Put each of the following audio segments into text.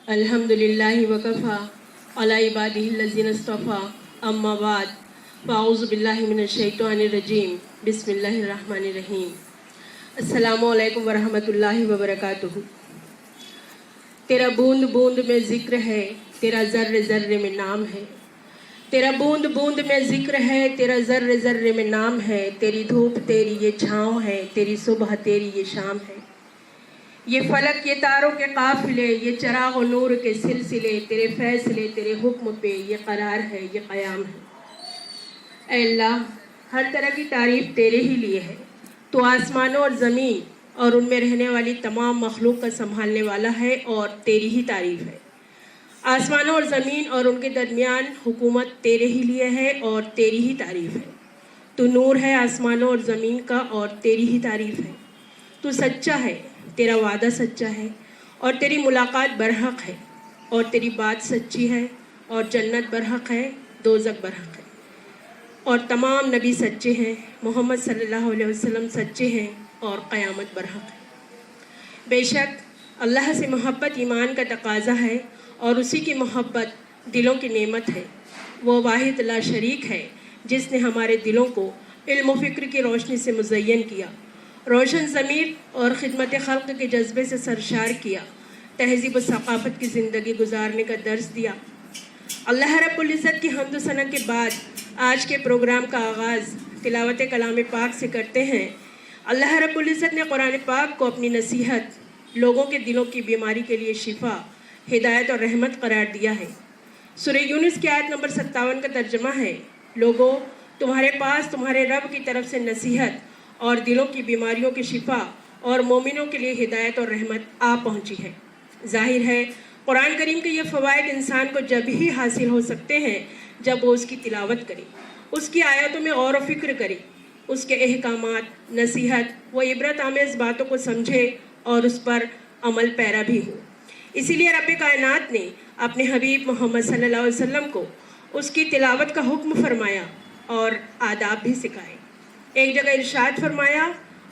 अल्हम्दुलिल्लाहि वकफ़ा अला इबादिहिल्लज़ीना इस्तफ़ा अम्मा बाद फ़अऊज़ु बिल्लाहि मिनश शैतानिर रजीम बिस्मिल्लाहिर रहमानिर रहीम। अस्सलामु अलैकुम वरहमतुल्लाहि वबरकातुहू। तेरा बूंद बूंद में ज़िक्र है, तेरा ज़र्रे ज़र्रे में नाम है। तेरा बूंद बूंद में ज़िक्र है, तेरा ज़र्रे ज़र्रे में नाम है। तेरी धूप तेरी ये छाँव है, तेरी सुबह तेरी ये शाम है। ये फलक ये तारों के काफिले, ये चिराग और नूर के सिलसिले, तेरे फैसले तेरे हुक्म पे ये करार है, ये क़याम है। ऐ अल्लाह, हर तरह की तारीफ़ तेरे ही लिए है। तो आसमानों और ज़मीन और उनमें रहने वाली तमाम मखलूक का संभालने वाला है और तेरी ही तारीफ़ है। आसमानों और ज़मीन और उनके दरमियान हुकूमत तेरे ही लिए है और तेरी ही तारीफ़ है। तू नूर है आसमानों और ज़मीन का और तेरी ही तारीफ़ है। तू सच्चा है, तेरा वादा सच्चा है और तेरी मुलाकात बरहक है और तेरी बात सच्ची है और जन्नत बरहक है, दोज़ख बरहक है और तमाम नबी सच्चे हैं, मोहम्मद सल्लल्लाहु अलैहि वसल्लम सच्चे हैं और क़यामत बरहक है। बेशक अल्लाह से मोहब्बत ईमान का तकाज़ा है और उसी की मोहब्बत दिलों की नेमत है। वो वाहिद ला शरीक है जिसने हमारे दिलों को इल्म व फ़िक्र की रोशनी से मुज़य्यन किया, रोशन ज़मीर और ख़िदमत ख़ल्क़ के जज्बे से सरशार किया, तहज़ीब व सक़ाफ़त की ज़िंदगी गुजारने का दर्स दिया। अल्लाह रब्बुल इज़्ज़त की हम्द व सना के बाद आज के प्रोग्राम का आगाज़ तिलावत कलाम पाक से करते हैं। अल्लाह रब्बुल इज़्ज़त ने कुरान पाक को अपनी नसीहत, लोगों के दिलों की बीमारी के लिए शिफा, हिदायत और रहमत करार दिया है। सूरह यूनुस की आयत नंबर 57 का तर्जमा है, लोगों तुम्हारे पास तुम्हारे रब की तरफ से नसीहत और दिलों की बीमारियों की शिफा और मोमिनों के लिए हिदायत और रहमत आ पहुँची है। जाहिर है कुरान करीम के ये फ़वाइद इंसान को जब ही हासिल हो सकते हैं जब वो उसकी तिलावत करे, उसकी आयतों में और फ़िक्र करे, उसके अहकामात, नसीहत व इबरत आमेज़ बातों को समझे और उस पर अमल पैरा भी हो। इसीलिए रब्बे कायनात ने अपने हबीब मोहम्मद सल्लल्लाहु अलैहि वसल्लम को उसकी तिलावत का हुक्म फरमाया और आदाब भी सिखाए। एक जगह इरशाद फरमाया,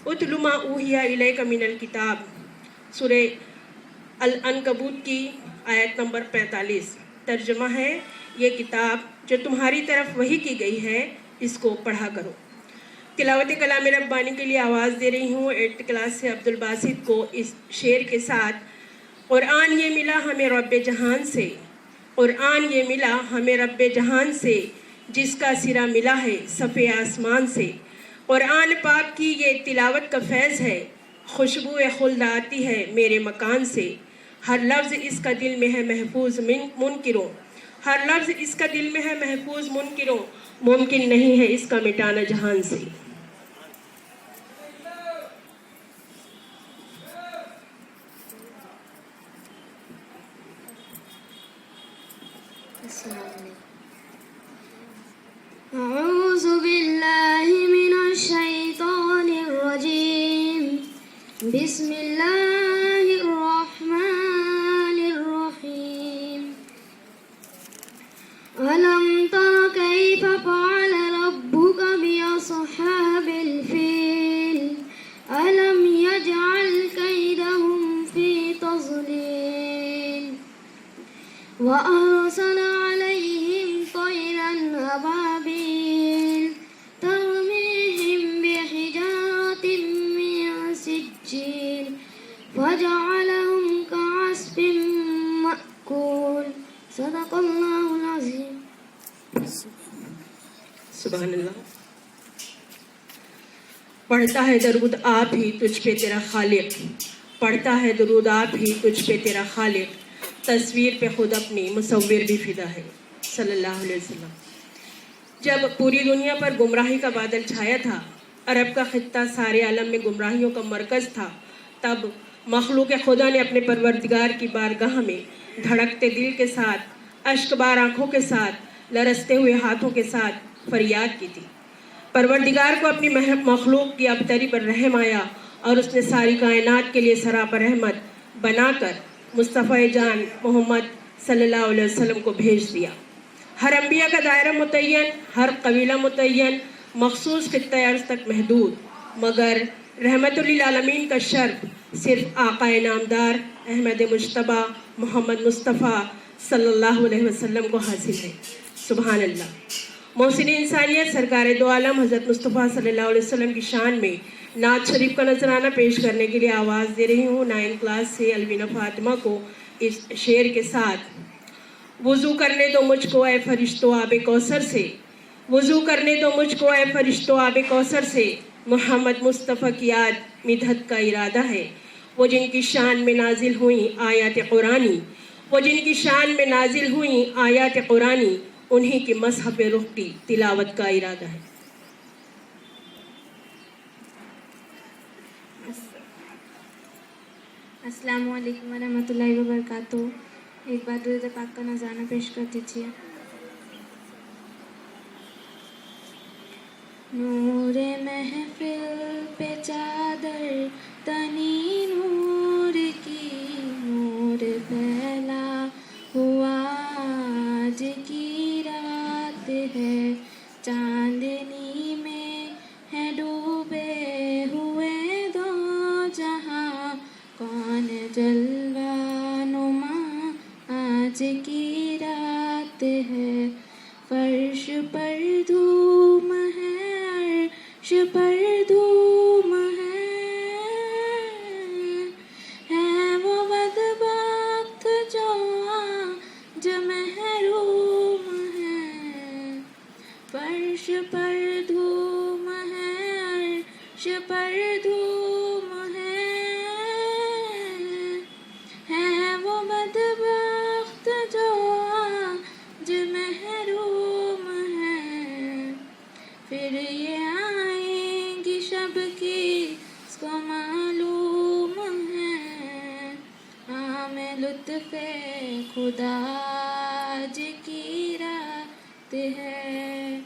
उतलु मा ऊहिया इलैका मिनल किताब, सूरह अल-अनकबूत की आयत नंबर 45। तर्जमा है, ये किताब जो तुम्हारी तरफ वही की गई है, इसको पढ़ा करो। तिलावत कलाम रब्बानी के लिए आवाज़ दे रही हूँ 8th क्लास से अब्दुल बासित को इस शेर के साथ। कुरान ये मिला हमें रब्बे जहान से, कुरान ये मिला हमें रब्बे जहान से, जिसका सिरा मिला है सफ़े आसमान से। कुरान पाक की ये तिलावत का फैज़ है, खुशबू खुल्द आती है मेरे मकान से। हर लफ्ज़ इसका दिल में है महफूज मुनकिरों, हर लफ्ज़ इसका दिल में है महफूज मुनकिरों, मुमकिन नहीं है इसका मिटाना जहान से। अऊज़ु बिल्लाहि मिनश शैतानिर रजीम, बिस्मिल्लाहिर रहमानिर रहीम। अलम तरा कैफ़ फ़अल रब्बुका बिअस्हाबिल फ़ील, अलम यजअल कैदहुम फ़ी तज़लील, व अरसल अलैहिम तयरन अबाबील तरमीहिम बिहिजारतिन मिन सिज्जील फजअलहुम कअस्फिन मअकूल। सदक़ल्लाहुल अज़ीम। सुभानअल्लाह। पढ़ता है दरूद आप ही तुझ पे तेरा खालिक, पढ़ता है दरूद आप ही तुझ पे तेरा खालिक, तस्वीर पे खुद अपनी मुसव्विर भी फिदा है सल्लल्लाहु अलैहि वसल्लम। जब पूरी दुनिया पर गुमराही का बादल छाया था, अरब का खित्ता सारे आलम में गुमराहियों का मरकज़ था, तब मखलूक खुदा ने अपने परवरदिगार की बारगाह में धड़कते दिल के साथ, अश्कबार आँखों के साथ, लरसते हुए हाथों के साथ फरियाद की थी। परवरदिगार को अपनी मखलूक की अबतरी पर रहम आया और उसने सारी कायनात के लिए सरापर रहमत बनाकर मुस्तफ़ा जान मोहम्मद सल्लल्लाहु अलैहि वसल्लम को भेज दिया। हर अम्बिया का दायरा मुतय्यन, हर कबीला मुतय्यन, मखसूस खित्ता अर्ज़ तक महदूद, मगर रहमतुल लिल आलमीन का शर्फ सिर्फ आक़ाए नामदार अहमद मुज्तबा मोहम्मद मुस्तफ़ा सल्लल्लाहु अलैहि वसल्लम को हासिल है। सुभान अल्लाह। मोहसिन इंसानियत सरकार दो आलम हज़रत मुस्तफ़ा सल्लल्लाहु अलैहि वसल्लम की शान में नात शरीफ का नजराना पेश करने के लिए आवाज़ दे रही हूँ। 9th क्लास से अलवीना फातिमा को इस शेर के साथ। वुज़ू करने दो मुझको ए फरिश्तो आबे कौसर से, वुज़ू करने दो मुझको ए फरिश्तो आबे कौसर से, मोहम्मद मुस्तफ़ा की याद मिदहत का इरादा है। वो जिनकी शान में नाजिल हुई आयात कुरानी, वो जिनकी शान में नाजिल हुई आयात कुरानी, उन्हीं की मज़हब रुख की तिलावत का इरादा है। अस्सलामु अलैकुम वरहमतुल्लाहि वबरकातुहू। एक बार दुरूद पाक का नज़राना पेश कर दीजिए। नूरे महफिल पे चादर तनी नूर की, नूर फैला हुआ आज की रात है। चांदनी में है डूबे हुए दो जहां, कौन जलवा नुमा आज की रात है। फर्श पर धूम है, अर्श पर धूम है वो बदबख्त जो आज महरूम है। फर्श पर धूम है, अर्श पर धूम है वो बदबख्त जो आज महरूम है। फिर ये आएंगी शब की इसको मालूम है। आमे लुत्फ़े खुदा आज की रात है।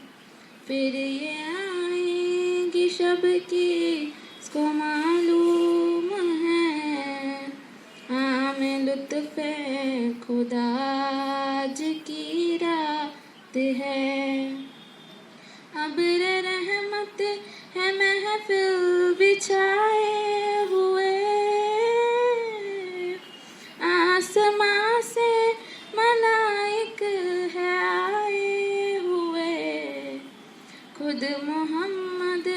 फिर ये आएंगी शब की इसको मालूम है। आमे लुत्फ़े खुदा आज की रात है। अब्र रहमत है महफिल बिछाए हुए, आसमां से मलाइक है आए हुए। खुद मोहम्मद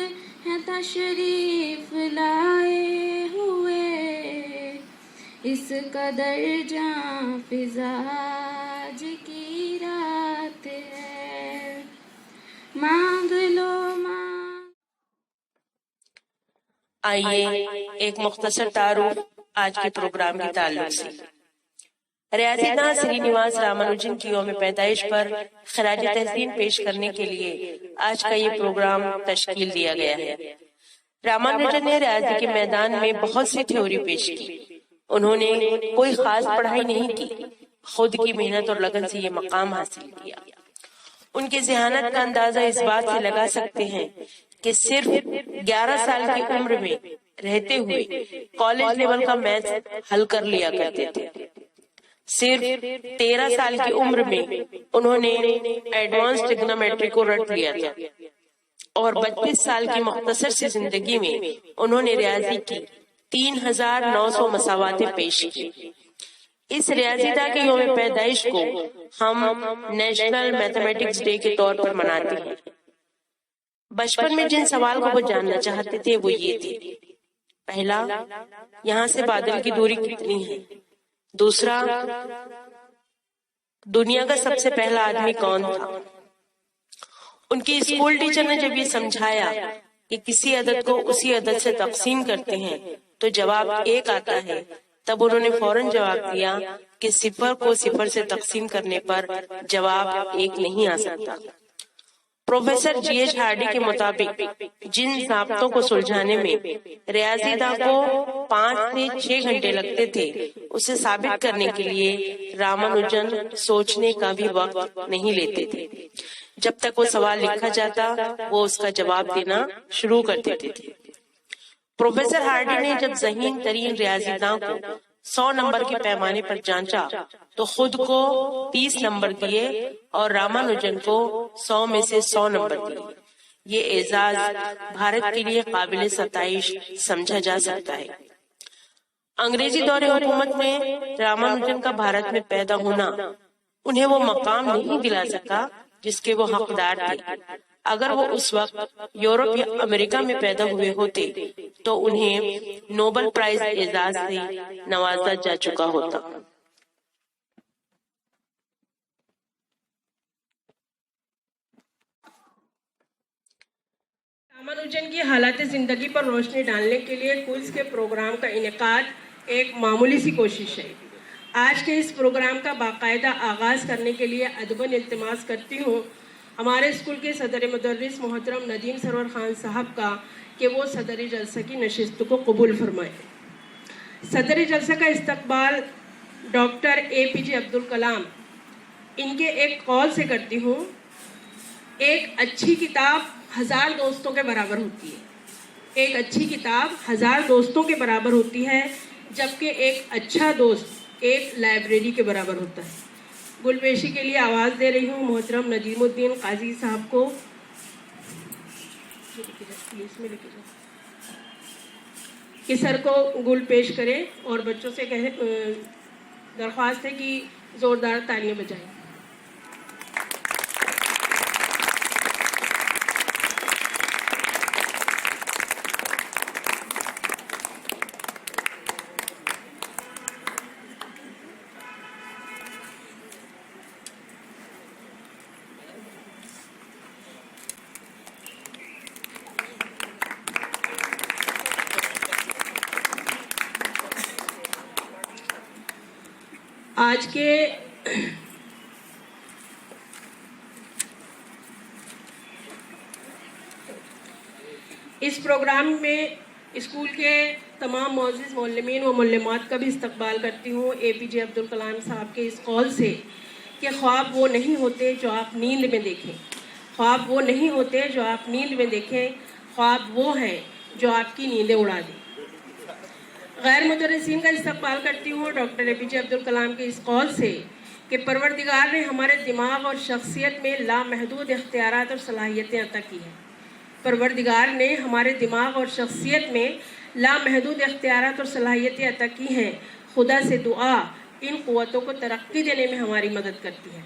है तशरीफ लाए हुए। इस कदर जां फिज़ा आज की रात है। मांग लो मांग। आइए एक मुख्तसर तारुफ आज के प्रोग्राम के ताल्लुक से। रियाज़ीदां श्रीनिवास रामानुजन की यौम पैदाइश पर खराज तहसीन पेश करने के लिए आज का ये प्रोग्राम तश्कील दिया गया है। रामानुजन ने रियाजी के मैदान में बहुत सी थ्योरी पेश की। उन्होंने कोई खास पढ़ाई नहीं की, खुद की मेहनत और लगन से ये मकाम हासिल किया। उनकी ज़हानत का अंदाजा इस बात से लगा सकते हैं कि सिर्फ 11 साल की उम्र में रहते हुए कॉलेज लेवल का मैथ्स हल कर लिया करते थे। सिर्फ 13 साल की उम्र में उन्होंने एडवांस ट्रिग्नोमेट्री को रट लिया था और 32 साल की मुख्तसर सी जिंदगी में उन्होंने रियाजी की 3900 मसावातें पेश की। इस रियाज़ीदा के यौम पैदाइश को हम नेशनल मैथमेटिक्स डे के तौर पर मनाते हैं। बचपन में जिन सवाल को वो जानना चाहते थे वो ये थे। पहला, यहाँ से बादल की दूरी कितनी है? दूसरा, दुनिया का सबसे पहला आदमी कौन था? उनकी स्कूल टीचर ने जब ये समझाया कि किसी अदद को उसी अदद से तकसीम करते हैं तो जवाब 1 आता है, तब उन्होंने फौरन जवाब दिया कि 0 को 0 से तकसीम करने पर जवाब 1 नहीं आ सकता। Professor G.H. हार्डी के मुताबिक जिन ज़ाब्तों को सुलझाने में रियाज़ीदा को 5 से 6 घंटे लगते थे, उसे साबित करने के लिए रामानुजन सोचने का भी वक्त नहीं लेते थे। जब तक वो सवाल लिखा जाता, वो उसका जवाब देना शुरू कर देते थे। प्रोफेसर हार्डी ने जब ज़हीन तरीन रियाज़ीदाओं को 100 नंबर के पैमाने पर जांचा तो खुद को 30 नंबर दिए और रामानुजन को 100 में से 100 नंबर दिए। ये एजाज भारत के लिए काबिल सताइश समझा जा सकता है। अंग्रेजी दौरे हुकूमत में रामानुजन का भारत में पैदा होना उन्हें वो मकाम नहीं दिला सका जिसके वो हकदार थे। अगर वो उस वक्त यूरोप या अमेरिका में पैदा हुए होते तो उन्हें नोबेल प्राइज एजाज से नवाजा जा चुका होता। रामानुजन की हालात ज़िंदगी पर रोशनी डालने के लिए क्विज के प्रोग्राम का इनेकाद एक मामूली सी कोशिश है। आज के इस प्रोग्राम का बाकायदा आगाज़ करने के लिए अदबन इल्तिमास करती हूँ हमारे स्कूल के सदर मुदर्रिस मोहतरम नदीम सरवर खान साहब का कि वो सदर जलसा की नशिस्त को कबूल फरमाएँ। सदर जलसा का इस्तकबाल डॉक्टर APJ अब्दुल कलाम इनके एक कॉल से करती हूँ। एक अच्छी किताब 1000 दोस्तों के बराबर होती है। एक अच्छी किताब 1000 दोस्तों के बराबर होती है, जबकि एक अच्छा दोस्त एक लाइब्रेरी के बराबर होता है। गुलपेशी के लिए आवाज़ दे रही हूँ मोहतरम नजीमुद्दीन काजी साहब को। कि सर को गुल पेश करें और बच्चों से कहे दरख्वास्त है कि ज़ोरदार तालियां बजाएं। आज के इस प्रोग्राम में स्कूल के तमाम मोअज़्ज़िज़ मुअल्लिमीन व मुअल्लिमात का भी इस्तकबाल करती हूँ APJ अब्दुल कलाम साहब के इस कॉल से कि ख्वाब वो नहीं होते जो आप नींद में देखें, ख्वाब वो नहीं होते जो आप नींद में देखें, ख्वाब वो हैं जो आपकी नींदें उड़ा दें। गैर मुदर्रिसीन का इस्तकबाल करती हूँ डॉक्टर APJ अब्दुल कलाम के इस कॉल से कि परवरदिगार ने हमारे दिमाग और शख्सियत में लामहदूद इख्तियारात और सलाहियतें अता की हैं। परवरदिगार ने हमारे दिमाग और शख्सियत में लामहदूद इख्तियारात और सलाहियतें अता की हैं। खुदा से दुआ इन क़ुव्वतों को तरक्की देने में हमारी मदद करती है।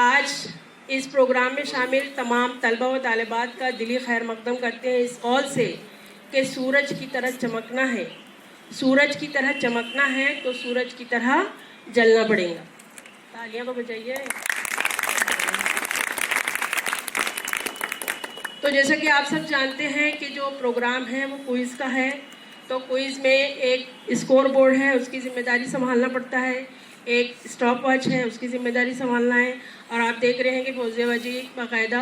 आज इस प्रोग्राम में शामिल तमाम तलबा व तालिबात का दिली खैर मकदम करते हैं इस कॉल से कि सूरज की तरह चमकना है, सूरज की तरह चमकना है तो सूरज की तरह जलना पड़ेगा। तालियां तो बजाइए। तो जैसा कि आप सब जानते हैं कि जो प्रोग्राम है वो क्विज़ का है, तो क्विज़ में एक स्कोर बोर्ड है, उसकी ज़िम्मेदारी संभालना पड़ता है, एक स्टॉप वॉच है, उसकी ज़िम्मेदारी संभालना है, और आप देख रहे हैं कि फौजिया बाजी बाकायदा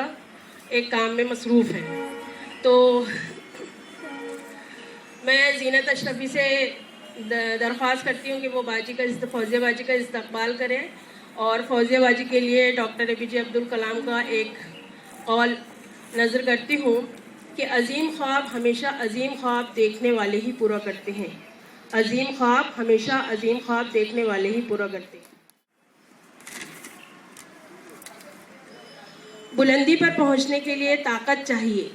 एक काम में मसरूफ़ है। तो मैं ज़ीनत अशरफी से दरख्वास्त करती हूँ कि वो फौजिया बाजी का इस्तकबाल करें, और फौजिया बाजी के लिए डॉक्टर APJ अब्दुल कलाम का एक कॉल नज़र करती हूँ कि अज़ीम ख्वाब हमेशा अज़ीम ख्वाब देखने वाले ही पूरा करते हैं। अज़ीम ख्वाब हमेशा अज़ीम ख्वाब देखने वाले ही पूरा करते हैं। बुलंदी पर पहुँचने के लिए ताकत चाहिए,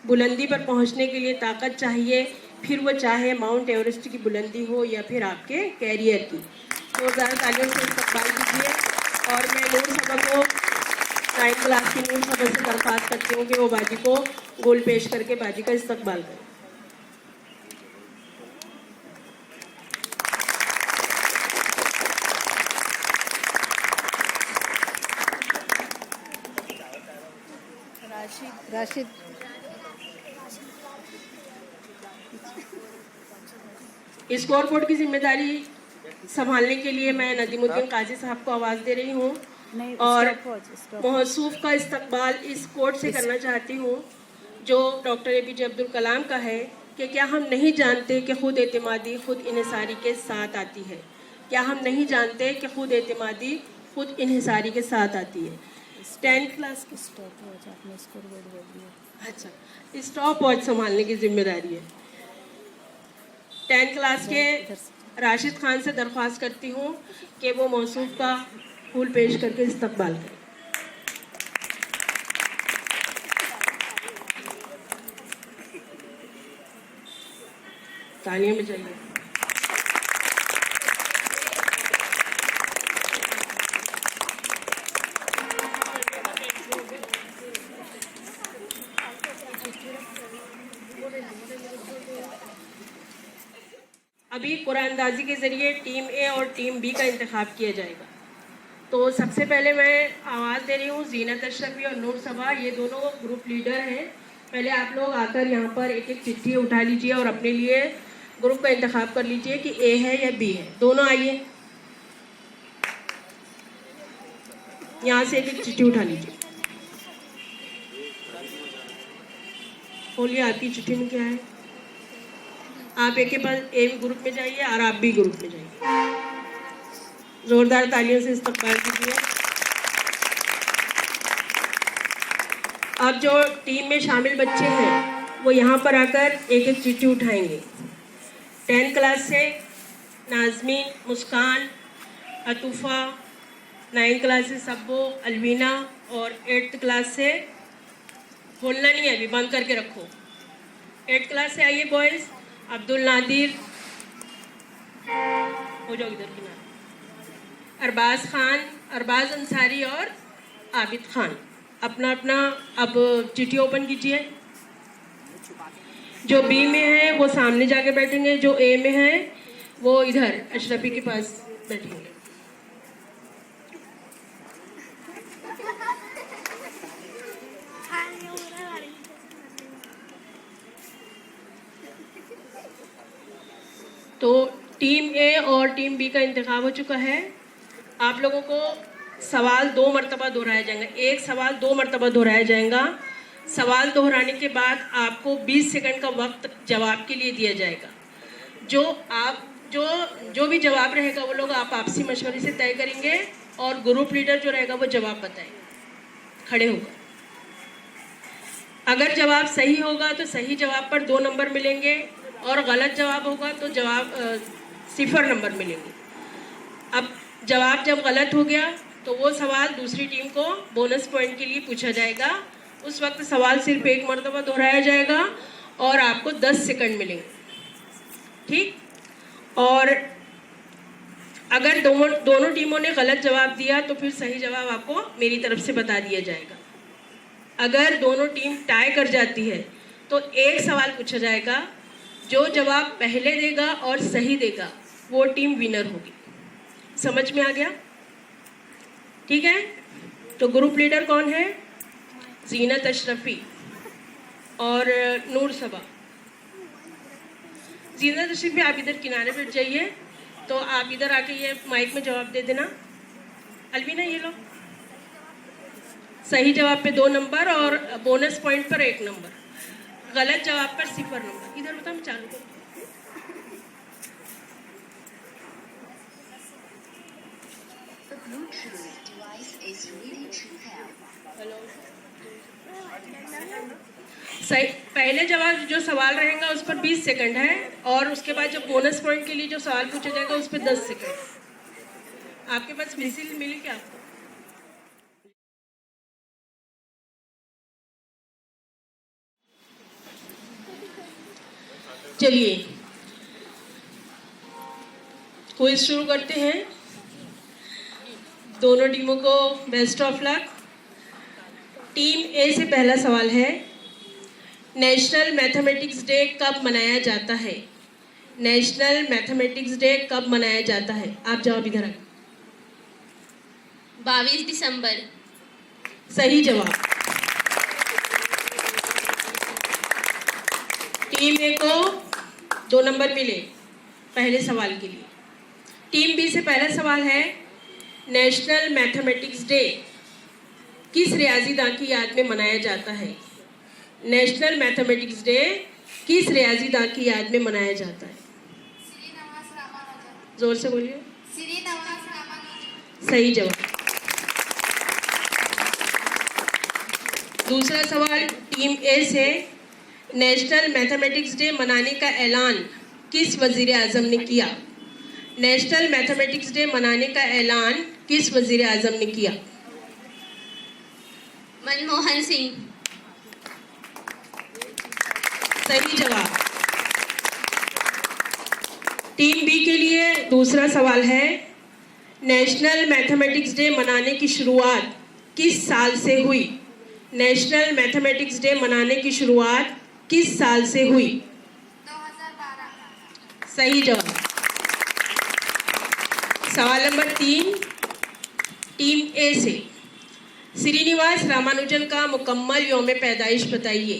बुलंदी पर पहुँचने के लिए ताकत चाहिए, फिर वो चाहे माउंट एवरेस्ट की बुलंदी हो या फिर आपके कैरियर की। तो ज़्यादा तालियों से इस्तकबाल कीजिए। और मैं नूर साहबा को 9th क्लास की नूर साहबा से दरख्वास्त करती हूँ कि वो बाजी को गोल पेश करके बाजी का इस्तकबाल करें। राशिद स्कोर बोर्ड की जिम्मेदारी संभालने के लिए मैं नदीमुद्दीन काजी साहब को आवाज़ दे रही हूँ, और मौसूफ का इस्तकबाल इस कोर्ट से करना चाहती हूँ जो डॉक्टर APJ अब्दुल कलाम का है कि क्या हम नहीं जानते कि खुद एतमादी खुद इन्हिसारी के साथ आती है। क्या हम नहीं जानते कि खुद एतमादी खुद इन्हिसारी के साथ आती है। 10th क्लास की स्टॉप वॉच आपने स्कोर बोर्ड बोल दिया। अच्छा, स्टॉप वॉच संभालने की जिम्मेदारी है। 10th क्लास के राशिद खान से दरख्वास्त करती हूँ कि वो मौसूफ का फूल पेश करके इस्तकबाल करें। तालियां बजाइए। अभी कुरानंदाजी के ज़रिए टीम ए और टीम बी का इंतखाब किया जाएगा। तो सबसे पहले मैं आवाज़ दे रही हूँ ज़ीनत अशरफी और नूर सबा, ये दोनों ग्रुप लीडर हैं। पहले आप लोग आकर यहाँ पर एक एक चिट्ठी उठा लीजिए और अपने लिए ग्रुप का इंतखाब कर लीजिए कि ए है या बी है। दोनों आइए, यहाँ से एक एक चिट्ठी उठा लीजिए। बोलिए आपकी चिट्ठी में क्या है। आप एक के पास ए ग्रुप में जाइए और आप बी ग्रुप में जाइए। जोरदार तालियों से इस्तकबाल कीजिए। अब जो टीम में शामिल बच्चे हैं वो यहाँ पर आकर एक एक चिट्ठी उठाएंगे। 10th क्लास से नाज़मीन, मुस्कान, अतूफ़ा, 9th क्लास से सब्बो, अलवीना और 8th क्लास से, बोलना नहीं है अभी, बंद करके रखो। 8th क्लास से आइए बॉयज़, अब्दुल नादिर, हो जाओ इधर किनारे, अरबाज खान, अरबाज अंसारी और आबिद खान। अपना अपना अब चिट्ठी ओपन कीजिए। जो बी में है वो सामने जाके बैठेंगे, जो ए में है वो इधर अशरफी के पास बैठेंगे। तो टीम ए और टीम बी का इंतखाब हो चुका है। आप लोगों को सवाल 2 मरतबा दोहराया जाएगा। एक सवाल 2 मरतबा दोहराया जाएगा। सवाल दोहराने के बाद आपको 20 सेकंड का वक्त जवाब के लिए दिया जाएगा। जो भी जवाब रहेगा वो लोग आप आपसी मशवरे से तय करेंगे और ग्रुप लीडर जो रहेगा वो जवाब बताएगा, खड़े होगा। अगर जवाब सही होगा तो सही जवाब पर 2 नंबर मिलेंगे और गलत जवाब होगा तो जवाब 0 नंबर मिलेंगे। अब जवाब जब गलत हो गया तो वो सवाल दूसरी टीम को बोनस पॉइंट के लिए पूछा जाएगा। उस वक्त सवाल सिर्फ 1 मरतबा दोहराया जाएगा और आपको 10 सेकंड मिलेंगे, ठीक। और अगर दोनों टीमों ने गलत जवाब दिया तो फिर सही जवाब आपको मेरी तरफ से बता दिया जाएगा। अगर दोनों टीम टाई कर जाती है तो एक सवाल पूछा जाएगा, जो जवाब पहले देगा और सही देगा वो टीम विनर होगी। समझ में आ गया, ठीक है। तो ग्रुप लीडर कौन है? ज़ीनत अशरफी और नूर सबा। ज़ीनत अशरफी आप इधर किनारे बैठ जाइए, तो आप इधर आके ये माइक में जवाब दे देना। अलवीना ये लो, सही जवाब पे 2 नंबर और बोनस पॉइंट पर 1 नंबर, गलत जवाब पर 0 नंबर। इधर बता, मैं चालू करूँ। हेलो, सही पहले जवाब जो सवाल रहेगा उस पर 20 सेकंड है और उसके बाद जो बोनस पॉइंट के लिए जो सवाल पूछा जाएगा उस पर 10 सेकंड। आपके पास मिसिल मिली क्या आपको? चलिए क्विज शुरू करते हैं। दोनों टीमों को बेस्ट ऑफ लक। टीम ए से पहला सवाल है, नेशनल मैथमेटिक्स डे कब मनाया जाता है? नेशनल मैथमेटिक्स डे कब मनाया जाता है? आप जवाब इधर आए। 22 दिसंबर। सही जवाब। टीम ए को 2 नंबर मिले पहले सवाल के लिए। टीम बी से पहला सवाल है, नेशनल मैथमेटिक्स डे किस रियाजीदां की याद में मनाया जाता है? नेशनल मैथमेटिक्स डे किस रियाजीदां की याद में मनाया जाता है? जोर से बोलिए। सही जवाब। दूसरा सवाल टीम ए से, नेशनल मैथमेटिक्स डे मनाने का ऐलान किस वजीर आजम ने किया? नेशनल मैथमेटिक्स डे मनाने का ऐलान किस वजीर आजम ने किया? मनमोहन सिंह। सही जवाब। टीम बी के लिए दूसरा सवाल है, नेशनल मैथमेटिक्स डे मनाने की शुरुआत किस साल से हुई? नेशनल मैथमेटिक्स डे मनाने की शुरुआत किस साल से हुई? 2012। सही जवाब। सवाल नंबर 3 टीम ए से, श्रीनिवास रामानुजन का मुकम्मल यौम पैदाइश बताइए।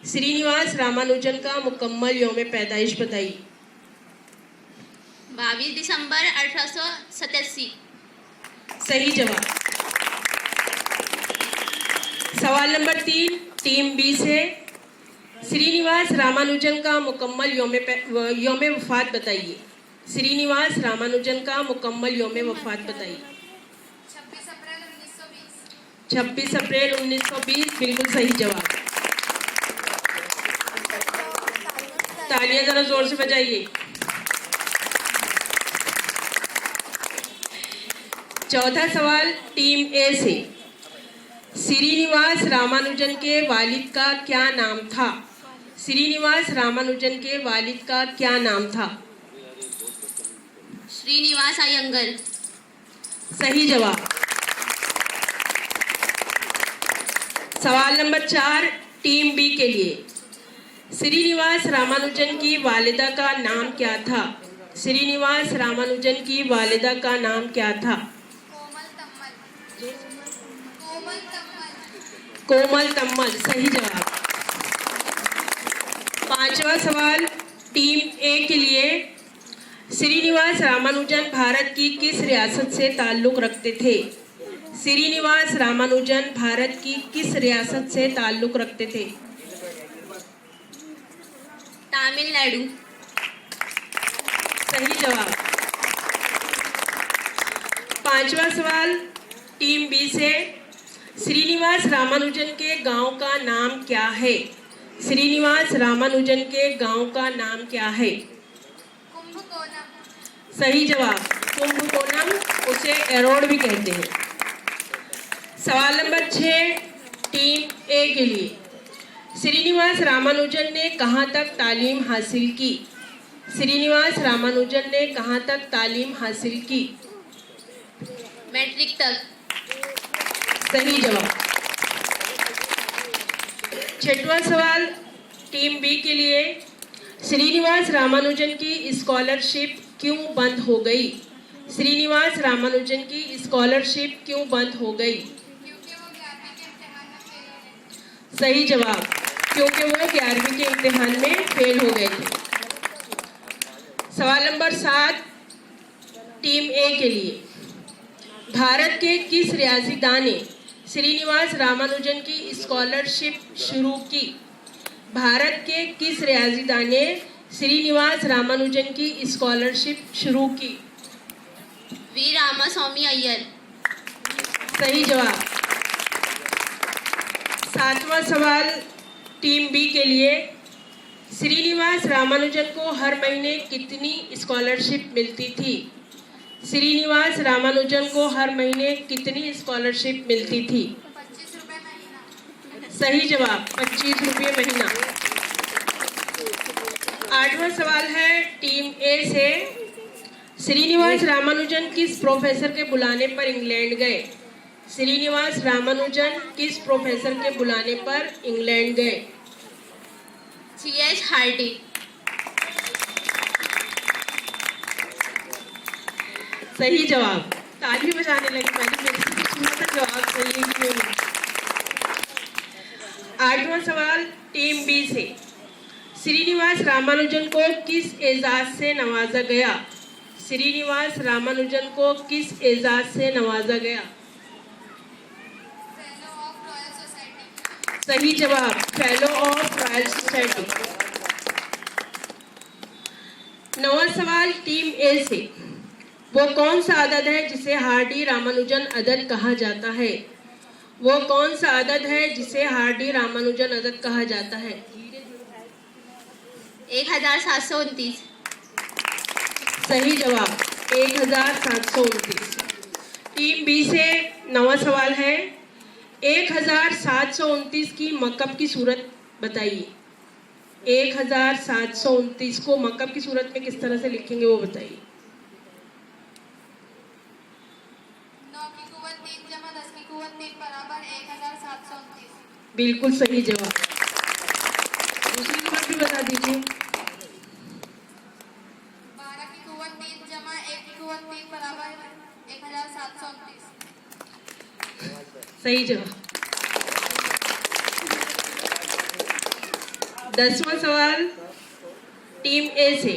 श्रीनिवास रामानुजन का मुकम्मल यौम पैदाइश बताइए। 22 दिसंबर 1887। सही जवाब। सवाल नंबर 3 टीम बी से, श्रीनिवास रामानुजन का मुकम्मल यौम वफ़ात बताइए। श्रीनिवास रामानुजन का मुकम्मल यौम वफ़ात बताइए। 26 अप्रैल 1920 बिल्कुल सही जवाब। तालियां जरा जोर से बजाइए। चौथा सवाल टीम ए से, श्रीनिवास रामानुजन के वालिद का क्या नाम था। श्रीनिवास रामानुजन के वालिद का क्या नाम था। श्रीनिवास अयंगर। सही जवाब। सवाल नंबर 4 टीम बी के लिए, श्रीनिवास रामानुजन की वालिदा का नाम क्या था। श्रीनिवास रामानुजन की वालिदा का नाम क्या था। कोमल तम्मल। सही जवाब। पांचवा सवाल टीम ए के लिए, श्रीनिवास रामानुजन भारत की किस रियासत से ताल्लुक़ रखते थे। श्रीनिवास रामानुजन भारत की किस रियासत से ताल्लुक़ रखते थे। तमिलनाडु। सही जवाब। पांचवा सवाल टीम बी से, श्रीनिवास रामानुजन के गांव का नाम क्या है। श्रीनिवास रामानुजन के गांव का नाम क्या है। सही जवाब। कुंभकोणम, उसे एरोड भी कहते हैं। सवाल नंबर 6 टीम ए के लिए, श्रीनिवास रामानुजन ने कहाँ तक तालीम हासिल की। श्रीनिवास रामानुजन ने कहाँ तक तालीम हासिल की। मैट्रिक तक। सही जवाब। छठवां सवाल टीम बी के लिए, श्रीनिवास रामानुजन की स्कॉलरशिप क्यों बंद हो गई। श्रीनिवास रामानुजन की स्कॉलरशिप क्यों बंद हो गई। सही जवाब। क्योंकि वो 11वीं के इम्तिहान में फेल हो गए थे। सवाल नंबर 7 टीम ए के लिए, भारत के किस रियासीदान ने श्रीनिवास रामानुजन की स्कॉलरशिप शुरू की। भारत के किस रियासीदान ने श्रीनिवास रामानुजन की स्कॉलरशिप शुरू की। वी रामास्वामी अय्यर। सही जवाब। 7वां सवाल टीम बी के लिए, श्रीनिवास रामानुजन को हर महीने कितनी स्कॉलरशिप मिलती थी। श्रीनिवास रामानुजन को हर महीने कितनी स्कॉलरशिप मिलती थी। 25 रुपये महीना। सही जवाब। 25 रुपये महीना। 8वां सवाल है टीम ए से, श्रीनिवास रामानुजन किस प्रोफेसर के बुलाने पर इंग्लैंड गए। श्रीनिवास रामानुजन किस प्रोफेसर के बुलाने पर इंग्लैंड गए। C.H. हार्डी। सही जवाब। ताली बजाने लगी मैंने, मेरे से भी सुना था जवाब सही है कि नहीं। 8वां सवाल टीम बी से, श्रीनिवास रामानुजन को किस एजाज से नवाजा गया। श्रीनिवास रामानुजन को किस एजाज से नवाजा गया। सही जवाब। Fellow of Royal Society. 9वां सवाल टीम ए से, वो कौन सा अदद है जिसे हार्डी रामानुजन अदद कहा जाता है। वो कौन सा अदद है जिसे हार्डी रामानुजन अदद कहा जाता है। 1729। सही जवाब। 1729। टीम बी से 9वां सवाल है, 1729 की मकब की सूरत बताइए। 1729 को मकब की सूरत में किस तरह से लिखेंगे वो बताइए। 9 की कुव्वत 3 जमा 10 की कुव्वत 3 बराबर 1729। बिल्कुल सही जवाब। दूसरी बात भी बता दीजिए। 12 की कुव्वत 3 जमा 1 की कुव्वत और 3 बराबर 1729। सही जवाब। 10वां सवाल टीम ए से।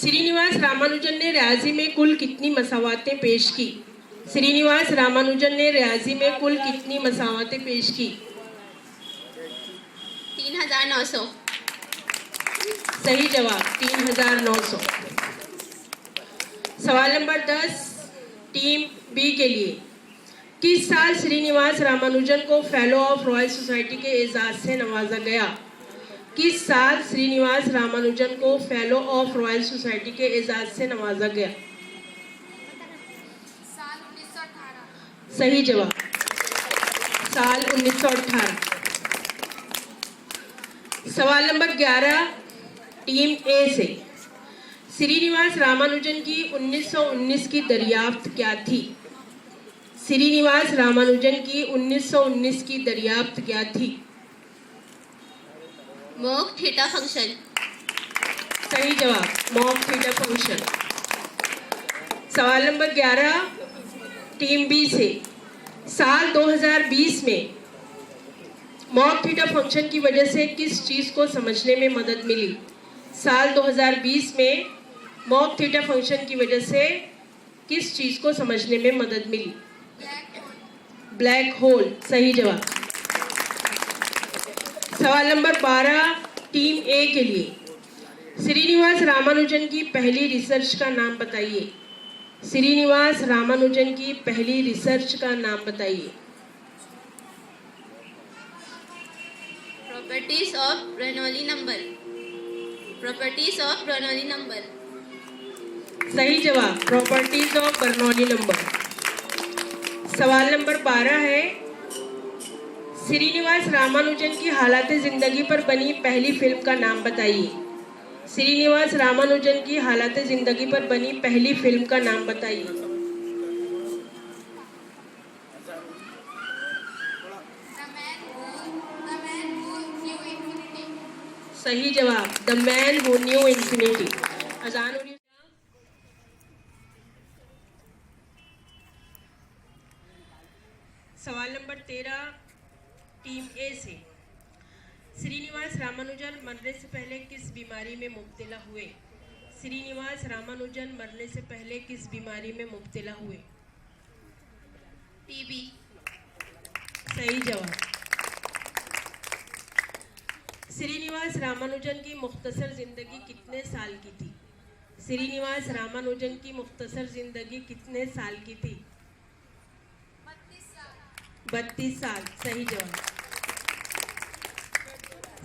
श्रीनिवास रामानुजन ने रियाजी में कुल कितनी मसावातें पेश की? श्रीनिवास रामानुजन ने रियाजी में कुल कितनी मसावातें पेश की? 3900। सही जवाब 3900। सवाल नंबर 10 टीम बी के लिए। किस साल श्रीनिवास रामानुजन को फेलो ऑफ रॉयल सोसाइटी के एजाज से नवाजा गया? किस साल श्रीनिवास रामानुजन को फेलो ऑफ रॉयल सोसाइटी के एजाज से नवाजा गया? साल 1918। सही जवाब साल 1918। सवाल नंबर 11 टीम ए से। श्रीनिवास रामानुजन की 1919 की दरियाफ्त क्या थी? श्रीनिवास रामानुजन की 1919 की दरियाफ्त क्या थी? Mock theta function. सही जवाब मॉक थीटा फंक्शन। सवाल नंबर 11 टीम बी से। साल 2020 में मॉक थीटा फंक्शन की वजह से किस चीज को समझने में मदद मिली? साल 2020 में मॉक थीटा फंक्शन की वजह से किस चीज को समझने में मदद मिली? Black hole. सही जवाब। सवाल नंबर 12 टीम ए के लिए। श्रीनिवास रामानुजन की पहली रिसर्च का नाम बताइए। श्रीनिवास रामानुजन की पहली रिसर्च का नाम बताइए। Properties of Bernoulli number. Properties of Bernoulli number. सही जवाब प्रॉपर्टीज ऑफ बर्नौली नंबर। सवाल नंबर 12 है श्रीनिवास रामानुजन की हालात जिंदगी पर बनी पहली फिल्म का नाम बताइए। श्रीनिवास रामानुजन की हालात जिंदगी पर बनी पहली फिल्म का नाम बताइए। सही जवाब the man who new infinity. अजान हो रही है। सवाल नंबर 13 टीम ए से। श्रीनिवास रामानुजन मरने से पहले किस बीमारी में मुब्तला हुए? श्रीनिवास रामानुजन मरने से पहले किस बीमारी में मुब्तला हुए? टीबी। सही जवाब। श्रीनिवास रामानुजन की मुख्तसर जिंदगी कितने साल की थी? श्रीनिवास रामानुजन की मुख्तसर जिंदगी कितने साल की थी? 32 साल। सही जवाब।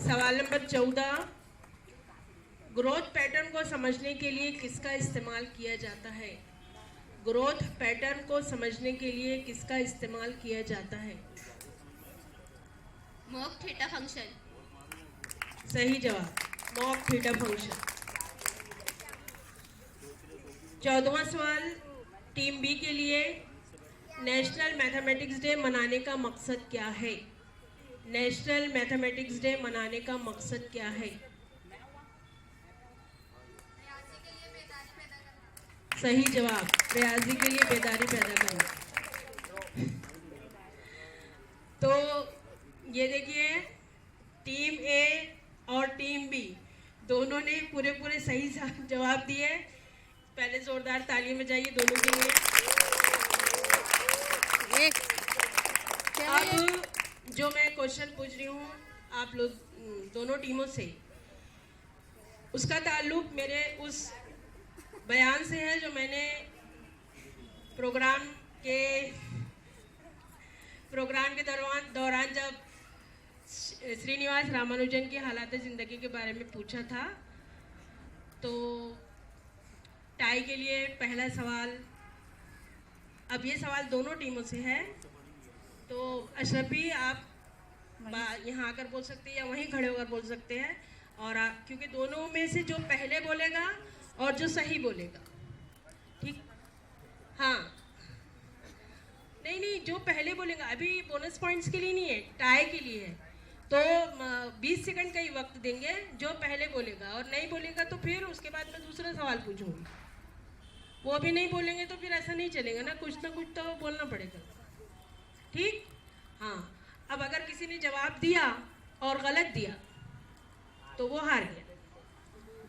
सवाल नंबर 14 ग्रोथ पैटर्न को समझने के लिए किसका इस्तेमाल किया जाता है? ग्रोथ पैटर्न को समझने के लिए किसका इस्तेमाल किया जाता है? Mock theta function. सही जवाब मॉक थीटा फंक्शन। 14वां सवाल टीम बी के लिए। नेशनल मैथमेटिक्स डे मनाने का मकसद क्या है? नेशनल मैथमेटिक्स डे मनाने का मकसद क्या है? सही जवाब रियाजी के लिए बेदारी पैदा करना। तो ये देखिए टीम ए और टीम बी दोनों ने पूरे सही जवाब दिए। पहले जोरदार ताली में जाइए दोनों के लिए। अब जो मैं क्वेश्चन पूछ रही हूँ आप लोग दोनों टीमों से, उसका ताल्लुक मेरे उस बयान से है जो मैंने प्रोग्राम के दौरान जब श्रीनिवास रामानुजन की हालात ज़िंदगी के बारे में पूछा था। तो टाई के लिए पहला सवाल, अब ये सवाल दोनों टीमों से है। तो अशरफी आप यहाँ आकर बोल सकते हैं या वहीं खड़े होकर बोल सकते हैं। और क्योंकि दोनों में से जो पहले बोलेगा और जो सही बोलेगा, ठीक? हाँ नहीं जो पहले बोलेगा, अभी बोनस पॉइंट्स के लिए नहीं है, टाई के लिए है। तो 20 सेकंड का ही वक्त देंगे जो पहले बोलेगा, और नहीं बोलेगा तो फिर उसके बाद मैं दूसरा सवाल पूछूंगी। वो भी नहीं बोलेंगे तो फिर ऐसा नहीं चलेगा ना कुछ तो बोलना पड़ेगा। ठीक, हाँ। अब अगर किसी ने जवाब दिया और गलत दिया तो वो हार गया,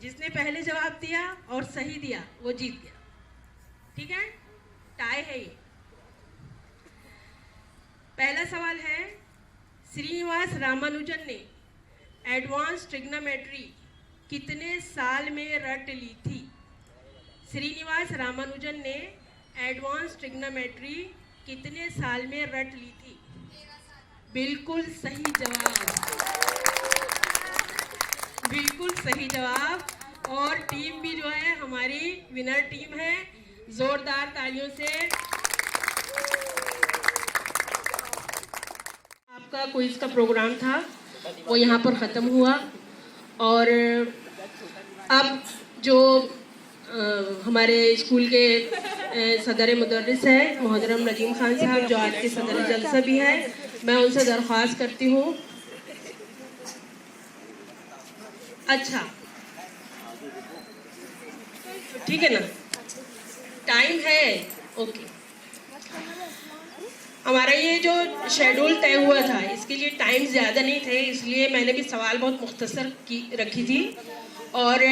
जिसने पहले जवाब दिया और सही दिया वो जीत गया। ठीक है, टाई है ये। पहला सवाल है, श्रीनिवास रामानुजन ने एडवांस ट्रिग्नोमेट्री कितने साल में रट ली थी? श्रीनिवास रामानुजन ने एडवांस ट्रिग्नोमेट्री कितने साल में रट ली थी? बिल्कुल सही जवाब, बिल्कुल सही जवाब। और टीम भी जो है हमारी विनर टीम है, जोरदार तालियों से। आपका क्विज का प्रोग्राम था वो यहाँ पर ख़त्म हुआ। और अब जो हमारे स्कूल के सदर मुदर्रिस है मोहतरम नदीम खान साहब, जो आज के सदर जलसा भी है, मैं उनसे दरख्वास्त करती हूँ। अच्छा, ठीक है ना, टाइम है, ओके। हमारा ये जो शेड्यूल तय हुआ था इसके लिए टाइम ज़्यादा नहीं थे, इसलिए मैंने भी सवाल बहुत मुख्तसर की रखी थी। और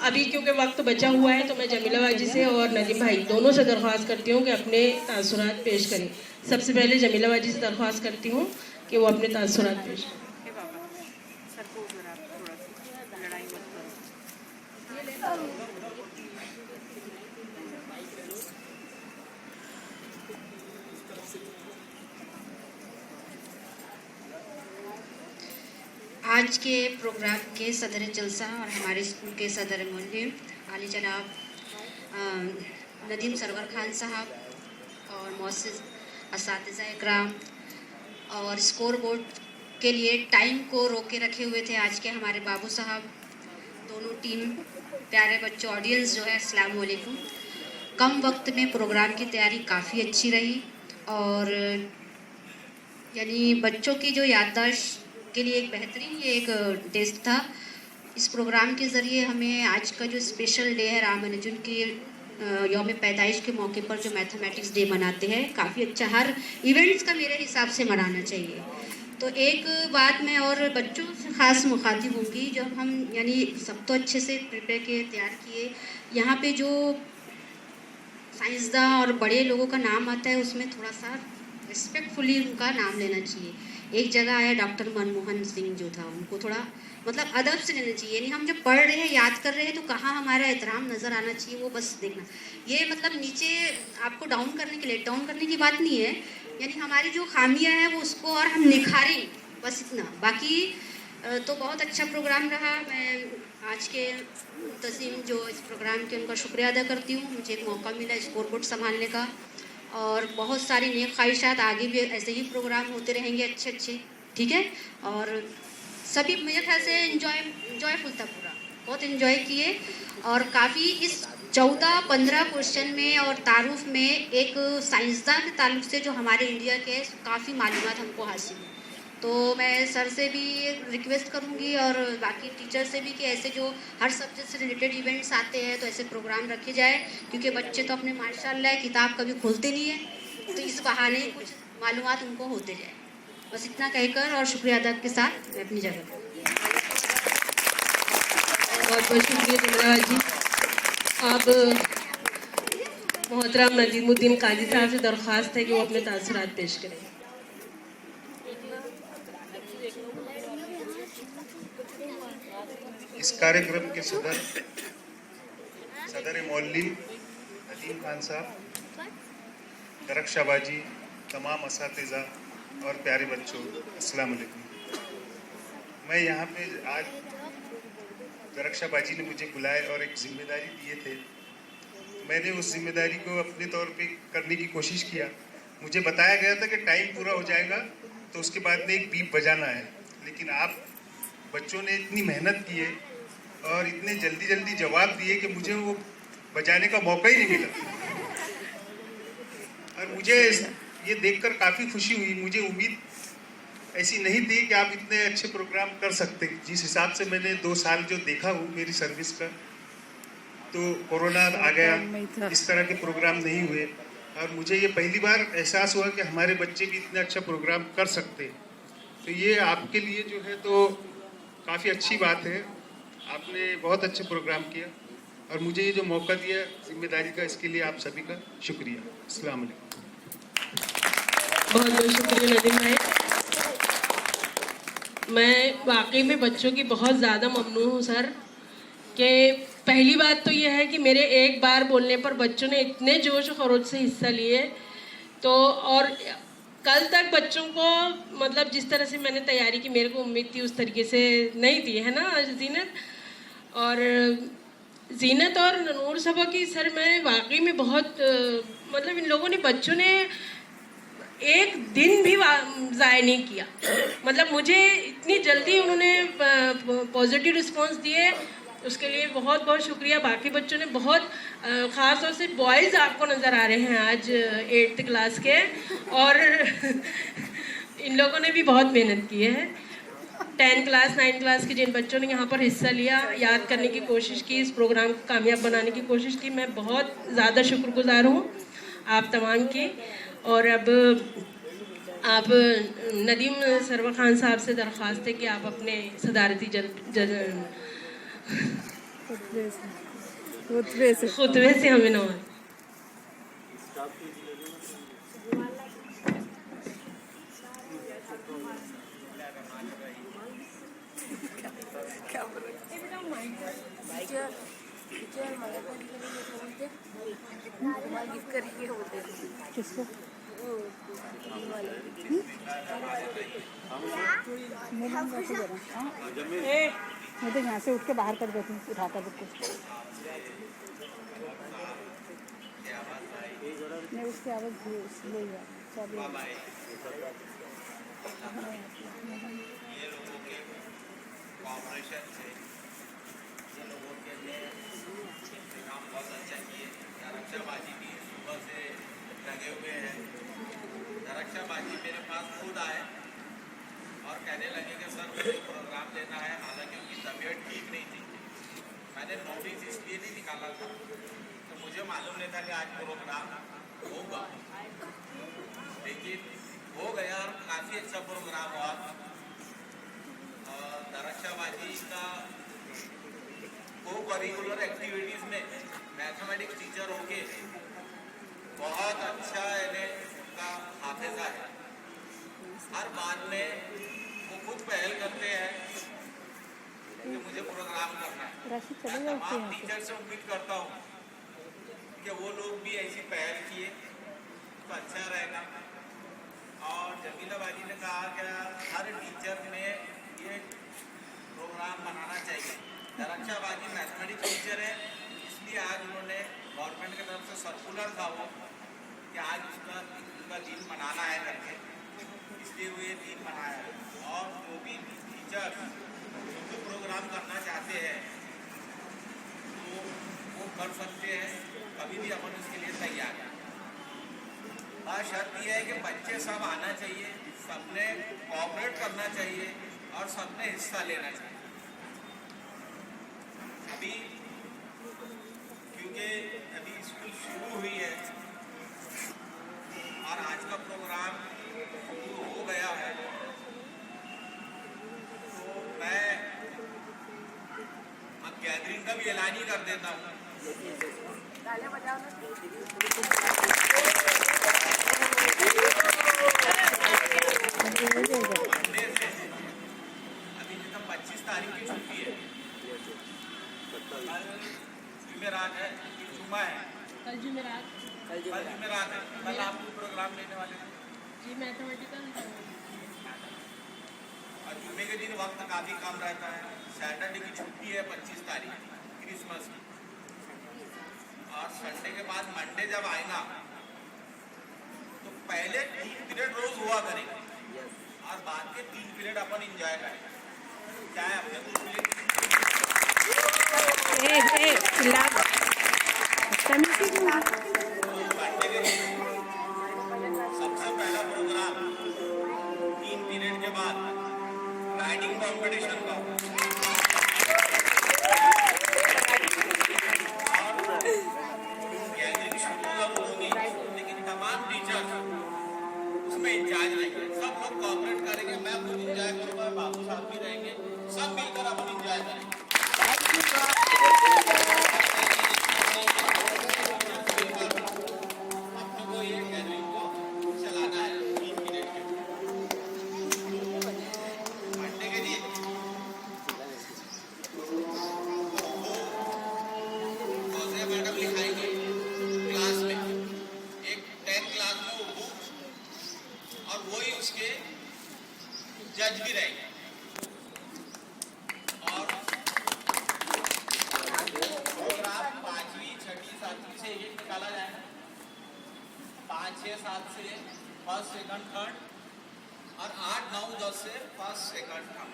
अभी क्योंकि वक्त बचा हुआ है तो मैं जमीला बाजी से और नदीम भाई दोनों से दरख्वास्त करती हूँ कि अपने तासुरात पेश करें। सबसे पहले जमीला बाजी से दरख्वास्त करती हूँ कि वो अपने तासुरात पेश करें। आज के प्रोग्राम के सदर जलसा और हमारे स्कूल के सदर मुअल्लिम आली जनाब नदीम सरवर खान साहब और मौसस असातिज़ा इकराम, और स्कोर बोर्ड के लिए टाइम को रोक के रखे हुए थे आज के हमारे बाबू साहब, दोनों टीम, प्यारे बच्चों, ऑडियंस जो है, अस्सलाम वालेकुम। कम वक्त में प्रोग्राम की तैयारी काफ़ी अच्छी रही और यानी बच्चों की जो याददाश्त के लिए एक बेहतरीन ये एक टेस्ट था। इस प्रोग्राम के ज़रिए हमें आज का जो स्पेशल डे है रामानुजन के यौम पैदाइश के मौके पर जो मैथमेटिक्स डे मनाते हैं, काफ़ी अच्छा, हर इवेंट्स का मेरे हिसाब से मनाना चाहिए। तो एक बात मैं और बच्चों से ख़ास मुखातिब होंगी, जब हम यानी सब तो अच्छे से प्रिपेयर किए, तैयार किए, यहाँ पे जो साइंसदान और बड़े लोगों का नाम आता है उसमें थोड़ा सा रिस्पेक्टफुली उनका नाम लेना चाहिए। एक जगह आया डॉक्टर मनमोहन सिंह जो था, उनको थोड़ा मतलब अदब से लेना चाहिए। यानी हम जब पढ़ रहे हैं, याद कर रहे हैं, तो कहाँ हमारा एहतराम नज़र आना चाहिए, वो बस देखना। ये मतलब नीचे आपको डाउन करने के लिए, डाउन करने की बात नहीं है, यानी हमारी जो खामियां हैं वो उसको और हम निखारें, बस इतना। बाकी तो बहुत अच्छा प्रोग्राम रहा। मैं आज के तज़ीम जो इस प्रोग्राम के, उनका शुक्रिया अदा करती हूँ। मुझे एक मौका मिला स्कोर बोर्ड संभालने का, और बहुत सारी नेक ख्वाहिशात, आगे भी ऐसे ही प्रोग्राम होते रहेंगे अच्छे अच्छे, ठीक है। और सभी मेरे ख्याल से इंजॉयफुल था, पूरा बहुत इंजॉय किए। और काफ़ी इस 14-15 क्वेश्चन में और तारुफ में एक साइंसदान के ताल्लुक से जो हमारे इंडिया के, काफ़ी मालूमात हमको हासिल हुई। तो मैं सर से भी रिक्वेस्ट करूँगी और बाकी टीचर से भी कि ऐसे जो हर सब्जेक्ट से रिलेटेड इवेंट्स आते हैं तो ऐसे प्रोग्राम रखे जाए, क्योंकि बच्चे तो अपने माशाल्लाह किताब कभी खोलते नहीं है, तो इस बहाने कुछ मालूमात उनको होते जाए। बस इतना कहकर और शुक्रिया अदा के साथ मैं अपनी जगह पर। बहुत बहुत शुक्रिया जमीला जी। अब मोहतरम नदीमुद्दीन काजी साहब से दरख्वास्त है कि वो अपने तासुरात पेश करें। इस कार्यक्रम के सदर मौलवी नदीम खान साहब, दरख्शाबाजी, तमाम असातिज़ा और प्यारे बच्चों, अस्सलाम वालेकुम। मैं यहाँ पे आज दरख्शाबाजी ने मुझे बुलाए और एक जिम्मेदारी दिए थे। मैंने उस जिम्मेदारी को अपने तौर पे करने की कोशिश किया। मुझे बताया गया था कि टाइम पूरा हो जाएगा तो उसके बाद में एक बीप बजाना है, लेकिन आप बच्चों ने इतनी मेहनत की है और इतने जल्दी जल्दी जवाब दिए कि मुझे वो बजाने का मौका ही नहीं मिला। और मुझे ये देखकर काफ़ी खुशी हुई। मुझे उम्मीद ऐसी नहीं थी कि आप इतने अच्छे प्रोग्राम कर सकते। जिस हिसाब से मैंने 2 साल जो देखा हूँ मेरी सर्विस का, तो कोरोना आ गया, इस तरह के प्रोग्राम नहीं हुए। और मुझे ये पहली बार एहसास हुआ कि हमारे बच्चे भी इतने अच्छा प्रोग्राम कर सकते हैं। तो ये आपके लिए जो है तो काफ़ी अच्छी बात है। आपने बहुत अच्छे प्रोग्राम किया और मुझे ये जो मौका दिया जिम्मेदारी का, इसके लिए आप सभी का शुक्रिया। अस्सलाम वालेकुम। बहुत बहुत शुक्रिया नदीम भाई। मैं वाकई में बच्चों की बहुत ज़्यादा ममनून हूँ सर, कि पहली बात तो यह है कि मेरे एक बार बोलने पर बच्चों ने इतने जोश और खरोश से हिस्सा लिए। तो और कल तक बच्चों को मतलब जिस तरह से मैंने तैयारी की, मेरे को उम्मीद थी उस तरीके से नहीं थी, है ना जीनत और नूर सबा की सर मैं वाकई में बहुत मतलब इन लोगों ने, बच्चों ने एक दिन भी ज़ाया नहीं किया। मतलब मुझे इतनी जल्दी उन्होंने पॉजिटिव रिस्पांस दिए, उसके लिए बहुत बहुत शुक्रिया। बाकी बच्चों ने बहुत ख़ास तौर से बॉयज़ आपको नज़र आ रहे हैं आज 8th क्लास के, और इन लोगों ने भी बहुत मेहनत की है। 10 क्लास 9 क्लास के जिन बच्चों ने यहाँ पर हिस्सा लिया, याद करने की कोशिश की, इस प्रोग्राम को कामयाब बनाने की कोशिश की, मैं बहुत ज़्यादा शुक्रगुजार हूँ आप तमाम की। और अब आप नदीम सरवर खान साहब से दरख्वास्त है कि आप अपने सदारती खुतबे से हमें नवाज़ें। किसको मैं तो यहाँ से उठ के बाहर कर देती हूँ, उठा कर कुछ नहीं, उसकी आवाज़ ले रक्षाबाजी मेरे पास खुद आए और कहने लगे कि सर मुझे प्रोग्राम लेना है, हालांकि उनकी तबीयत ठीक नहीं थी। मैंने नोटिस इसलिए नहीं निकाला था तो मुझे मालूम नहीं था कि आज प्रोग्राम होगा, लेकिन हो गया और काफ़ी अच्छा प्रोग्राम हुआ। रक्षाबाजी का को करिकुलर एक्टिविटीज़ में मैथमेटिक्स टीचर होके बहुत अच्छा इन्हें का हाफिजा है। हर बात में वो खुद पहल करते हैं कि मुझे प्रोग्राम करना है। तमाम टीचर से उम्मीद करता हूँ कि वो लोग भी ऐसी पहल किए तो अच्छा रहेगा। और जमीला बाजी ने कहा कि हर टीचर ने ये प्रोग्राम बनाना चाहिए। रक्षाबाजी मैथमेटिक्स टीचर है, इसलिए आज उन्होंने गवर्नमेंट की तरफ से सर्कुलर था वो कि आज उसका दिन मनाना है करके, इसलिए वो ये दिन मनाया है। और जो भी टीचर जो प्रोग्राम करना चाहते हैं तो वो कर सकते हैं, कभी भी अपन उसके लिए तैयार हैं। बात शर्त यह है कि बच्चे सब आना चाहिए, सबने कोऑपरेट करना चाहिए और सबने हिस्सा लेना चाहिए। अभी क्योंकि अभी स्कूल शुरू हुई है और आज का प्रोग्राम शुरू हो गया है, तो मैं अब गैदरिंग का भी ऐलान ही कर देता हूँ। मंडे से अभी तक 25 तारीख की छुट्टी है, कल जुमेरात है, जुम्मा है, कल जुमेरात है। कल आप प्रोग्राम लेने वाले हैं जी मैथमेटिकल, और जुम्मे के दिन वक्त काफ़ी कम रहता है। सैटरडे की छुट्टी है 25 तारीख क्रिसमस की, और संडे के बाद मंडे जब आएगा तो पहले 3 पीरियड रोज हुआ करेंगे और बाद के 3 पीरियड अपन इंजॉय करेंगे। चाहे अपने कुछ सबसे पहला प्रोग्राम 3 पीरियड के बाद राइडिंग कॉम्पिटिशन का और जज भी रहेंगे और प्रोग्राम 5वीं 6वीं 7वीं से एक निकाला जाएगा, 5 6 7 से फर्स्ट सेकंड थर्ड और 8 9 10 से फर्स्ट सेकंड थर्ड।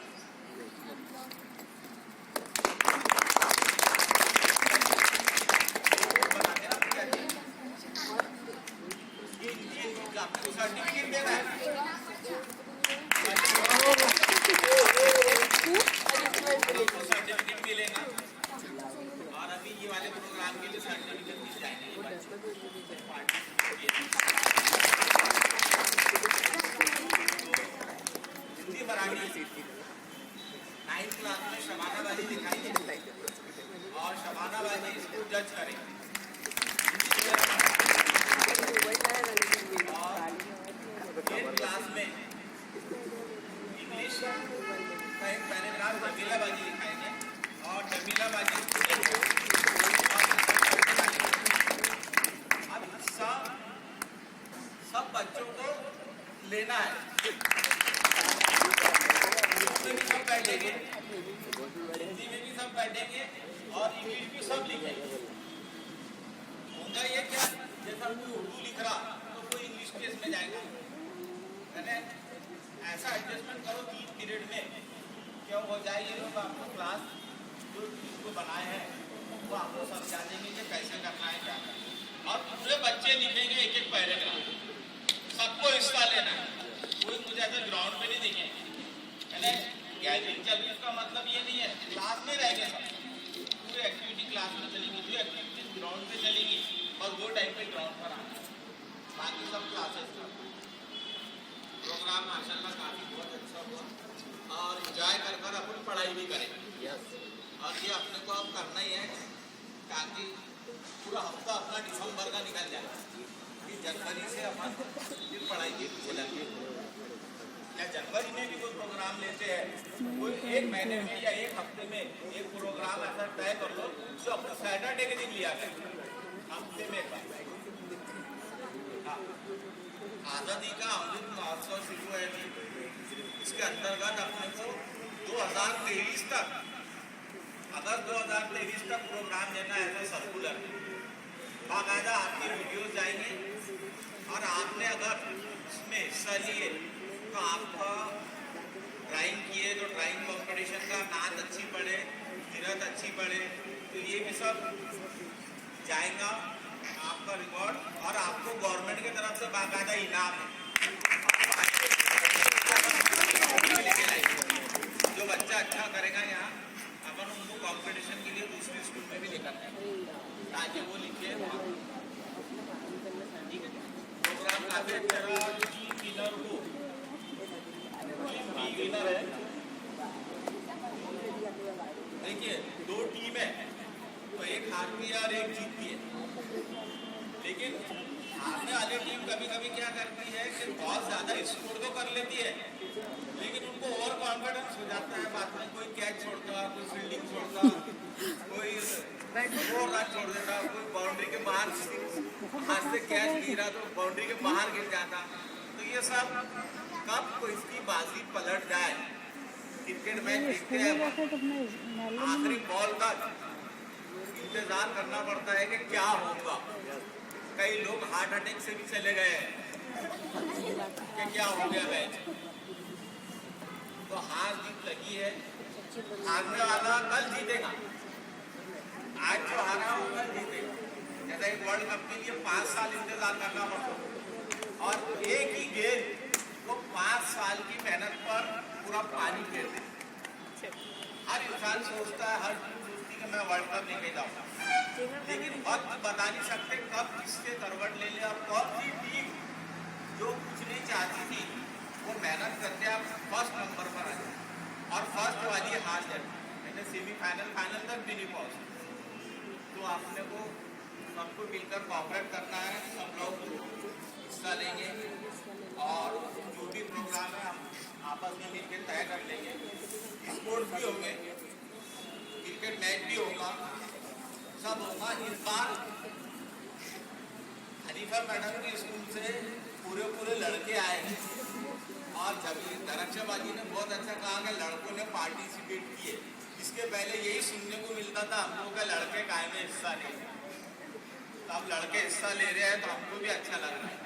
आपको सर्टिफिकेट देना है, सर्टिफिकेट मिलेगा और अभी ये वाले प्रोग्राम के लिए सर्टिफिकेट मिल जाएंगे। हिंदी मराठी 9th क्लास में शबानाबाजी दिखाई और शबानाबाजी इसको जज करेंगे। क्लास में इंग्लिश का एक पैराग्राफ जमीलाबाजी दिखाएंगे और जमीलाबाजी अब हिस्सा सब बच्चों को लेना है, उसमें भी सब बैठेंगे, हिंदी में भी सब बैठेंगे और इंग्लिश भी सब लिखेंगे। होगा ये क्या, जैसा कोई उर्दू लिख रहा तो कोई इंग्लिश केस में जाएगा, ऐसा एडजस्टमेंट करो 3 पीरियड में, क्यों हो जाए ये लोग आपको क्लास जो इसको बनाए हैं वो आपको समझा देंगे कि कैसे करना है क्या करना है। और पूरे बच्चे लिखेंगे एक एक पैराग्राफ, सबको हिस्सा लेना है, कोई मुझे ऐसा ग्राउंड में नहीं दिखेंगे, है ना। गैदरिंग चल रही उसका मतलब ये नहीं है क्लास में रहेंगे, सब पूरे एक्टिविटी क्लास में चलेंगी, जो एक्टिविटी ग्राउंड पे चलेंगी और वो टाइम पे ग्राउंड पर आना, बाकी सब क्लासेस का प्रोग्राम माशाल्लाह काफ़ी बहुत अच्छा हुआ और इंजॉय कर कर अपन पढ़ाई भी करें। और ये अपने को अब करना ही है ताकि पूरा हफ्ता अपना दिसंबर का निकल जाए, फिर जनवरी से अपन फिर पढ़ाई के पीछे लगे, या जनवरी में भी कोई प्रोग्राम लेते हैं, कोई एक महीने में या एक हफ्ते में एक प्रोग्राम ऐसा तय कर लो जो अपने सैटरडे के दिन लिया जाए, हफ्ते में एक बार। आज़ादी का अमृत महोत्सव शुरू है जी, इसके अंतर्गत अपने को 2023 तक, अगर 2023 तक प्रोग्राम लेना है तो सर्कुलर बाकायदा आपकी वीडियोस जाएंगे और आपने अगर इसमें हिस्सा लिए तो आपका ड्राइंग किए तो ड्राइंग कॉम्पिटिशन का नाच अच्छी पड़े, सीरत अच्छी पड़े, तो ये भी सब जाएगा आपका रिकॉर्ड और आपको गवर्नमेंट की तरफ से बाकायदा इनाम है। जो बच्चा अच्छा करेगा यहाँ अपन उनको कंपटीशन के लिए दूसरे स्कूल में भी लेकर जाएंगे ताकि वो लिखे। प्रोग्राम काफी अच्छा रहा। टीम विनर को टीम विनर है, देखिए 2 टीम है तो एक हारती है और एक जीतती है, लेकिन हारने वाली टीम कभी कभी क्या करती है कि बहुत ज्यादा स्कोर तो कर लेती है लेकिन उनको ओवर कॉन्फिडेंस हो जाता है, बाद में कोई कैच छोड़ता, कोई फील्डिंग छोड़ता, कोई 4 रन छोड़ देता, कोई बाउंड्री के बाहर हाथ से कैच गिरा तो बाउंड्री के बाहर गिर जाता। तो ये सब कब को इसकी बाजी पलट जाए, क्रिकेट मैच देखते हैं आखिरी बॉल तक इंतजार करना पड़ता है कि क्या होगा। कई लोग हार्ट अटैक से भी चले गए कि क्या हो गया मैच। तो हार जीत लगी है, हारने वाला कल जीतेगा, आज जो हारा वो कल जीतेगा। जैसे वर्ल्ड कप के लिए 5 साल इंतजार करना पड़ता और एक ही गेंद को 5 साल की मेहनत पर पूरा पानी फेर दे। हर इंसान सोचता है, हर टीम सोचती है मैं वर्ल्ड कप लेके जाऊंगा, लेकिन वक्त बता नहीं सकते कब किसके करवट ले ले और कौन सी टीम जो कुछ नहीं चाहती थी वो मेहनत करते आप फर्स्ट नंबर पर आ जाए और फर्स्ट वाली हार जाए, मैंने सेमीफाइनल फाइनल तक भी नहीं पहुंची। तो आपने को सबको मिलकर कोऑपरेट करना है, सब लोग हिस्सा लेंगे और जो भी प्रोग्राम है हम आपस में मिलकर तय कर लेंगे। स्पोर्ट्स भी होंगे, क्रिकेट मैच भी होगा, सब होगा। इस बार हनीफा मैडम के स्कूल से पूरे लड़के आएंगे और दरक्षाबाजी ने बहुत अच्छा कहा कि लड़कों ने पार्टिसिपेट किए। इसके पहले यही सुनने को मिलता था हम लोग का लड़के काय में हिस्सा ले, तो अब लड़के हिस्सा ले रहे हैं तो हमको भी अच्छा लग रहा है।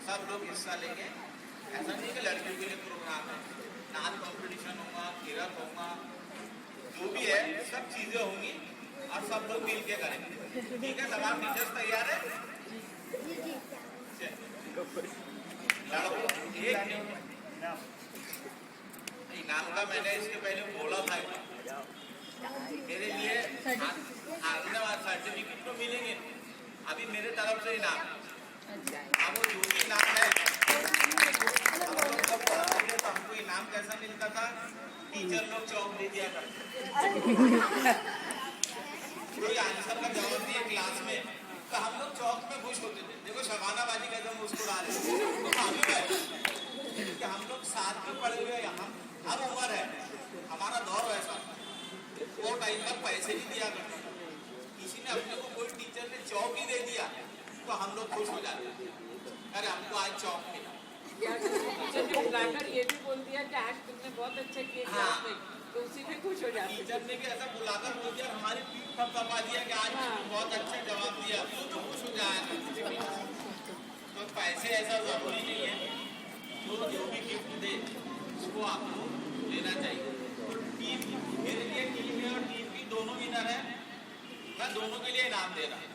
सब लोग हिस्सा लेंगे, ऐसा नहीं कि लड़कियों के लिए प्रोग्राम है, नाच कॉम्पिटिशन होगा, कीरत होगा, जो भी है सब चीजें होंगी और सब लोग मिल के करेंगे। ठीक है, तमाम टीचर्स तैयार है? लड़को एक इनाम का मैंने इसके पहले बोला था, मेरे लिए सर्टिफिकेट तो मिलेंगे, अभी मेरे तरफ से इनाम। अब वो जो भी इनाम है तो हमको इनाम कैसा मिलता था, टीचर लोग चौक दे दिया करते, कोई आंसर का जवाब दिया क्लास में तो हम लोग चौक में खुश होते थे। देखो शबानाबाजी कैसे मुस्कुरा रहे तो हम लोग साथ में पढ़े हुए, हम उम्र है, हमारा दौर वैसा, वो टाइम पर पैसे नहीं दिया करते, किसी ने अपने को कोई टीचर ने चौक ही दे दिया तो हम लोग खुश हो जाते, अरे हमको आज चौक मिला। बुलाकर ये भी बोल दिया कि आज तुमने बहुत अच्छा किया क्लास में, तो उसी में खुश हो जाते। टीचर ने भी ऐसा बुलाकर बोल दिया, हमारी पीठ थपथपा दिया कि आज बहुत अच्छा जवाब दिया, तो खुश हो जाएगा। तो पैसे ऐसा जरूरी नहीं है, तो जो भी गिफ्ट दे उसको आपको लेना चाहिए। टीम मेरे लिए टीम है और टीम भी दोनों विनर है, मैं दोनों के लिए इनाम दे रहा हूँ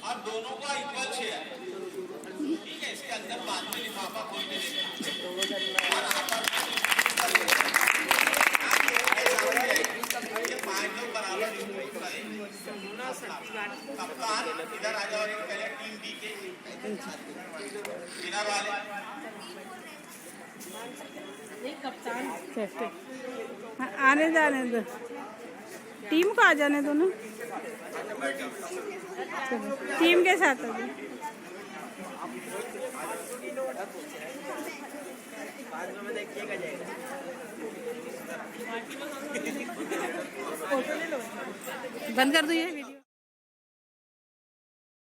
और दोनों का इक्वल शेयर। ठीक है, इसके अंदर बाद में लिफाफा खोलने देना और कप्तान इधर आ जाओ, पहले टीम डी के विनर वाले कप्तान आने जाने दो, टीम को आ जाने दो ना, टीम के साथ बंद कर दो ये वीडियो।